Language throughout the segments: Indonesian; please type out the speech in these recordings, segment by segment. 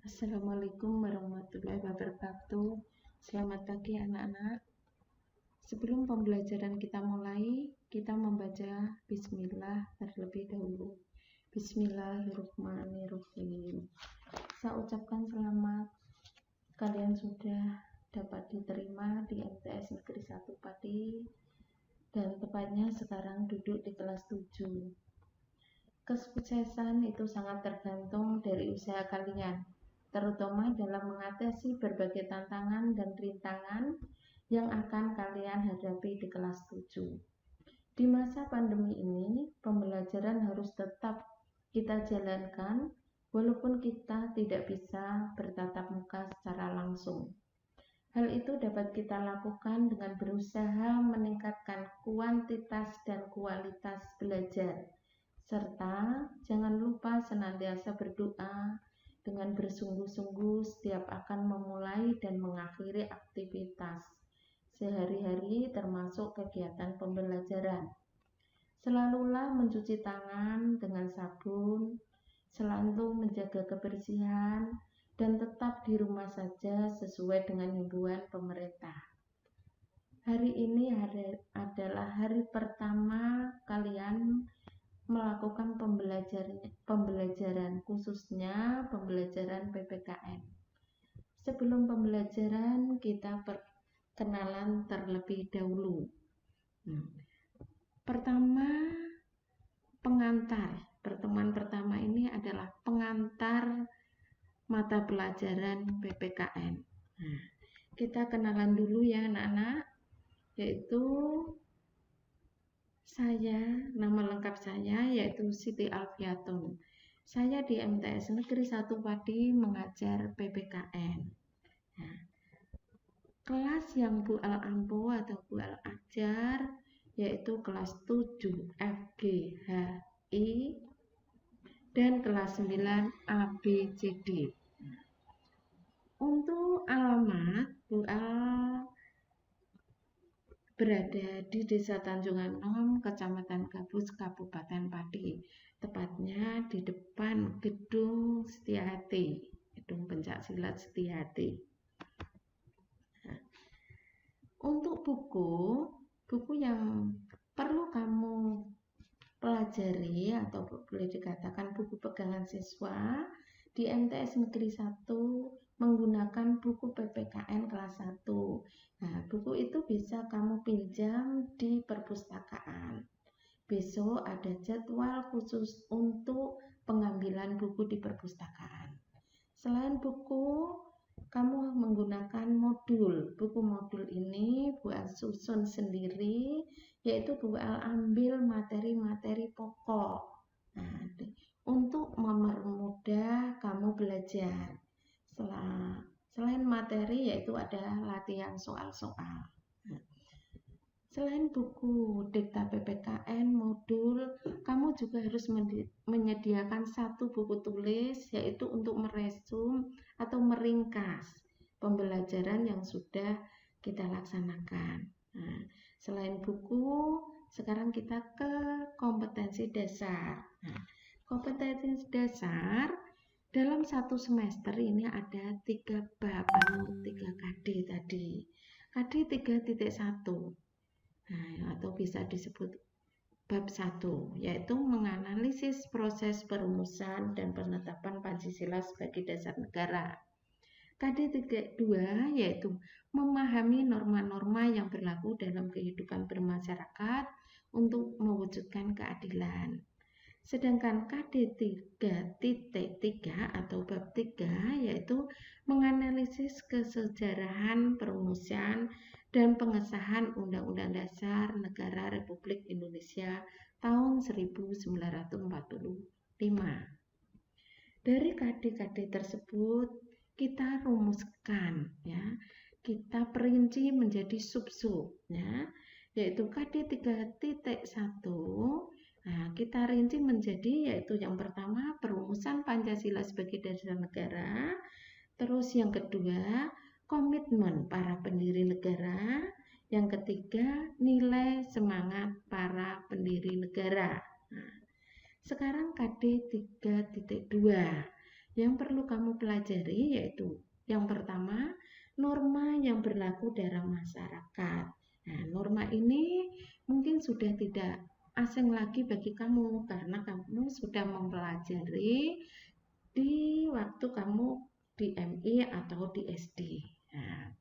Assalamualaikum warahmatullahi wabarakatuh. Selamat pagi anak-anak. Sebelum pembelajaran kita mulai, kita membaca Bismillah terlebih dahulu. Bismillahirrahmanirrahim. Saya ucapkan selamat, kalian sudah dapat diterima di MTS Negeri 1 Pati, dan tepatnya sekarang duduk di kelas 7. Kesuksesan itu sangat tergantung dari usaha kalian, terutama dalam mengatasi berbagai tantangan dan rintangan yang akan kalian hadapi di kelas 7. Di masa pandemi ini, pembelajaran harus tetap kita jalankan walaupun kita tidak bisa bertatap muka secara langsung. Hal itu dapat kita lakukan dengan berusaha meningkatkan kuantitas dan kualitas belajar, serta jangan lupa senantiasa berdoa dengan bersungguh-sungguh setiap akan memulai dan mengakhiri aktivitas sehari-hari termasuk kegiatan pembelajaran. Selalulah mencuci tangan dengan sabun, selalu menjaga kebersihan, dan tetap di rumah saja sesuai dengan himbauan pemerintah. Hari ini adalah hari pertama kalian melakukan pembelajaran khususnya pembelajaran PPKN. Sebelum pembelajaran kita perkenalan terlebih dahulu. Pertama, pengantar. Pertemuan pertama ini adalah pengantar mata pelajaran PPKN. Kita kenalan dulu ya anak-anak, yaitu nama lengkap saya yaitu Siti Alfiatun. Saya di MTS Negeri 1 Pati mengajar PPKN. Kelas yang Bu Al ampu atau Bu Al ajar yaitu kelas 7 FGHI dan kelas 9 ABCD. Untuk alamat, Bu Al berada di Desa Tanjungan Enom, Kecamatan Gabus, Kabupaten Pati, tepatnya di depan gedung Setiahati, gedung pencaksilat Setiahati. Untuk buku yang perlu kamu pelajari atau boleh dikatakan buku pegangan siswa di MTS Negeri 1 menggunakan buku PPKN kelas 1. Nah, buku itu bisa kamu pinjam di perpustakaan. Besok ada jadwal khusus untuk pengambilan buku di perpustakaan. Selain buku, kamu menggunakan modul. Buku modul ini Bu Al susun sendiri, yaitu Bu Al ambil materi-materi pokok. Nah, untuk mempermudah kamu belajar. Selain materi, yaitu ada latihan soal-soal. Selain buku dikta PPKN modul, kamu juga harus menyediakan satu buku tulis, yaitu untuk meresum atau meringkas pembelajaran yang sudah kita laksanakan. Nah, selain buku, sekarang kita ke kompetensi dasar. Nah, kompetensi dasar dalam satu semester ini ada 3 bab atau 3 KD tadi. KD 3.1. Atau bisa disebut bab 1, yaitu menganalisis proses perumusan dan penetapan Pancasila sebagai dasar negara. KD 3.2 yaitu memahami norma-norma yang berlaku dalam kehidupan bermasyarakat untuk mewujudkan keadilan. Sedangkan KD 3.3 atau bab 3 yaitu menganalisis kesejarahan perumusan dan pengesahan Undang-Undang Dasar Negara Republik Indonesia tahun 1945. Dari KD-KD tersebut kita rumuskan, ya, kita perinci menjadi sub-sub, ya, yaitu KD 3.1. Nah, kita rinci menjadi yaitu yang pertama perumusan Pancasila sebagai dasar negara, terus yang kedua komitmen para pendiri negara, yang ketiga nilai semangat para pendiri negara. Nah, sekarang KD 3.2 Yang perlu kamu pelajari yaitu yang pertama, norma yang berlaku dalam masyarakat. Nah, norma ini mungkin sudah tidak asing lagi bagi kamu karena kamu sudah mempelajari di waktu kamu di MI atau di SD. Nah,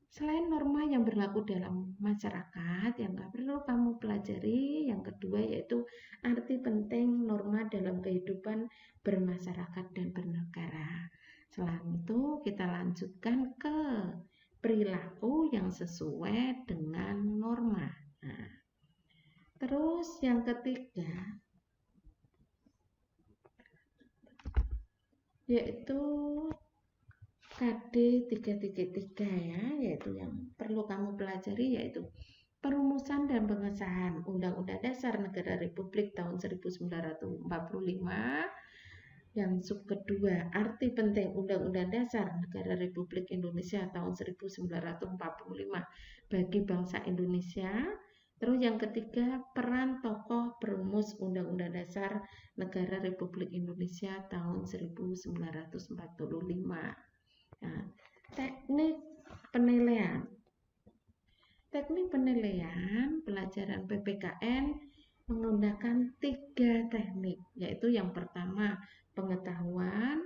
selain norma yang berlaku dalam masyarakat, yang perlu kamu pelajari, yang kedua yaitu arti penting norma dalam kehidupan bermasyarakat dan bernegara. Setelah itu kita lanjutkan ke perilaku yang sesuai dengan norma. Nah, terus yang ketiga yaitu KD 3.3 ya, yaitu yang perlu kamu pelajari yaitu perumusan dan pengesahan Undang-Undang Dasar Negara Republik tahun 1945. Yang sub kedua, arti penting Undang-Undang Dasar Negara Republik Indonesia tahun 1945 bagi bangsa Indonesia. Terus yang ketiga, peran tokoh perumus Undang-Undang Dasar Negara Republik Indonesia tahun 1945. Nah, teknik penilaian. Teknik penilaian pelajaran PPKN menggunakan 3 teknik, yaitu yang pertama pengetahuan,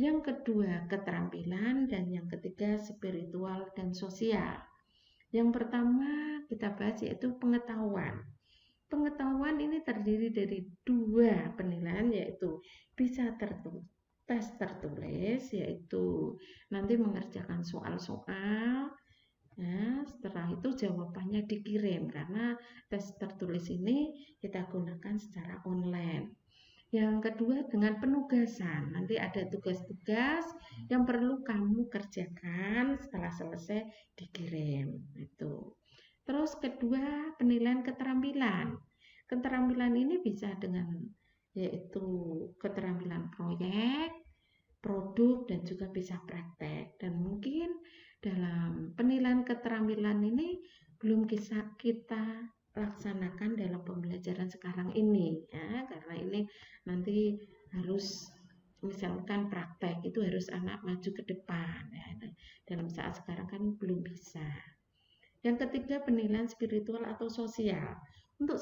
yang kedua keterampilan, dan yang ketiga spiritual dan sosial. Yang pertama kita bahas yaitu pengetahuan. Pengetahuan ini terdiri dari 2 penilaian, yaitu bisa tes tertulis, yaitu nanti mengerjakan soal-soal. Nah, setelah itu jawabannya dikirim karena tes tertulis ini kita gunakan secara online. Yang kedua dengan penugasan, nanti ada tugas-tugas yang perlu kamu kerjakan setelah selesai dikirim itu. Terus kedua penilaian keterampilan. Keterampilan ini bisa dengan yaitu keterampilan proyek, produk, dan juga bisa praktek. Dan mungkin dalam penilaian keterampilan ini belum bisa kita laksanakan dalam pembelajaran sekarang ini ya, karena ini nanti harus misalkan praktek itu harus anak maju ke depan ya. Dalam saat sekarang kan belum bisa. Yang ketiga penilaian spiritual atau sosial. Untuk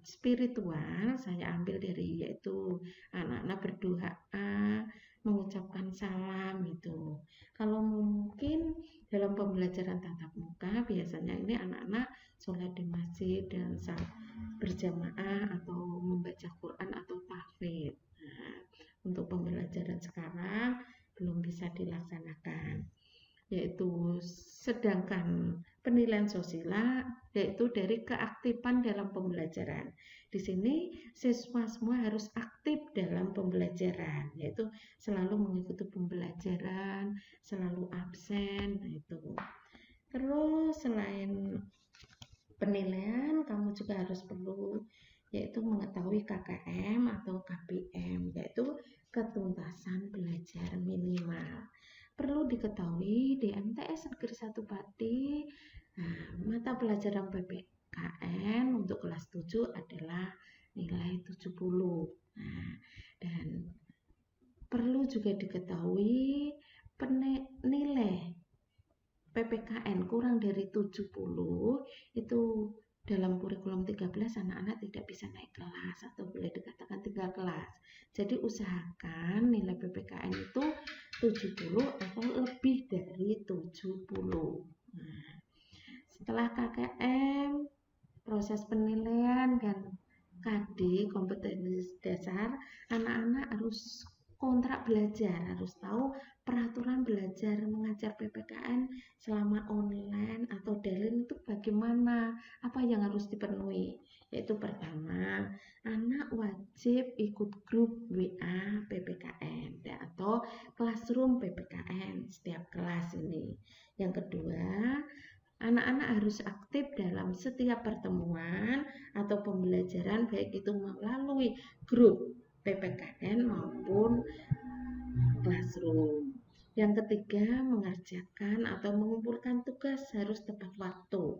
spiritual saya ambil dari yaitu anak-anak berdoa, mengucapkan salam itu. Kalau mungkin dalam pembelajaran tatap muka biasanya ini anak-anak sholat di masjid dan berjamaah atau membaca Quran atau tahfidz. Nah, untuk pembelajaran sekarang belum bisa dilaksanakan. Yaitu sedangkan penilaian sosial yaitu dari keaktifan dalam pembelajaran. Di sini siswa semua harus aktif dalam pembelajaran, yaitu selalu mengikuti pembelajaran, selalu absen, itu. Terus selain penilaian, kamu juga harus perlu yaitu mengetahui KKM atau KBM, yaitu ketuntasan belajar minimal. Perlu diketahui di MTS Negeri 1 Pati, mata pelajaran PPKN untuk kelas 7 adalah nilai 70. Dan perlu juga diketahui nilai PPKN kurang dari 70 itu dalam kurikulum 13 anak-anak tidak bisa naik kelas atau boleh dikatakan tinggal kelas. Jadi usahakan nilai PPKN itu 70 atau lebih dari 70. Nah, setelah KKM, proses penilaian dan KD kompetensi dasar, anak-anak harus kontrak belajar, harus tahu peraturan belajar mengajar PPKN selama online atau daring itu bagaimana, apa yang harus dipenuhi. Yaitu pertama, anak wajib ikut grup WA PPKN atau classroom PPKN setiap kelas ini. Yang kedua, anak-anak harus aktif dalam setiap pertemuan atau pembelajaran baik itu melalui grup PPKN maupun classroom. Yang ketiga, mengerjakan atau mengumpulkan tugas harus tepat waktu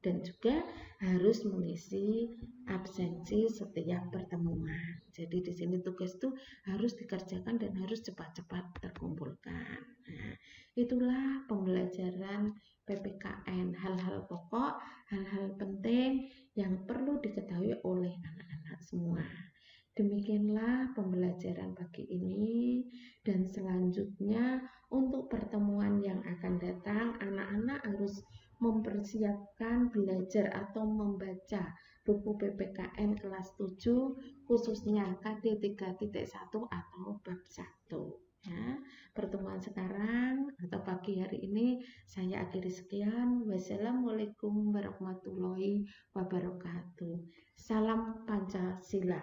Dan juga harus mengisi absensi setiap pertemuan. Jadi di sini tugas itu harus dikerjakan dan harus cepat-cepat terkumpulkan. Nah, itulah pembelajaran PPKN, hal-hal pokok, hal-hal penting yang perlu diketahui oleh anak-anak semua. Demikianlah pembelajaran pagi ini, dan selanjutnya untuk pertemuan yang akan datang, anak-anak harus mempersiapkan belajar atau membaca buku PPKN kelas 7 khususnya KD 3.1 atau bab 1. Ya, pertemuan sekarang atau pagi hari ini saya akhiri sekian. Wassalamualaikum warahmatullahi wabarakatuh. Salam Pancasila.